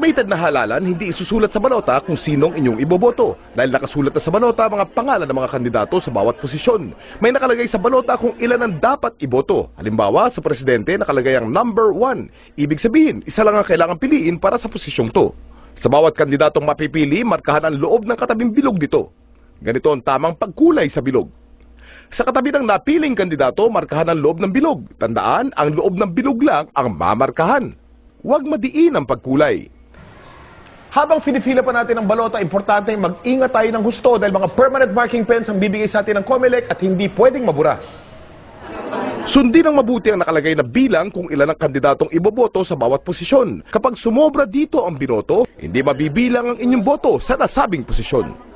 automated na halalan, hindi isusulat sa balota kung sinong inyong iboboto dahil nakasulat na sa balota mga pangalan ng mga kandidato sa bawat posisyon. May nakalagay sa balota kung ilan ang dapat iboto. Halimbawa, sa presidente nakalagay ang number 1. Ibig sabihin, isa lang ang kailangan piliin para sa posisyong to. Sa bawat kandidatong mapipili, markahan ang loob ng katabing bilog dito. Ganito ang tamang pagkulay sa bilog. Sa katabi ng napiling kandidato, markahan ang loob ng bilog. Tandaan, ang loob ng bilog lang ang mamarkahan. Huwag madiin ang pagkulay. Habang pinipila pa natin ang balota, importante mag-ingat tayo ng husto dahil mga permanent marking pens ang bibigay sa atin ng COMELEC at hindi pwedeng mabura. Sundin ang mabuti ang nakalagay na bilang kung ilan ang kandidatong iboboto sa bawat posisyon. Kapag sumobra dito ang binoto, hindi mabibilang ang inyong boto sa nasabing posisyon.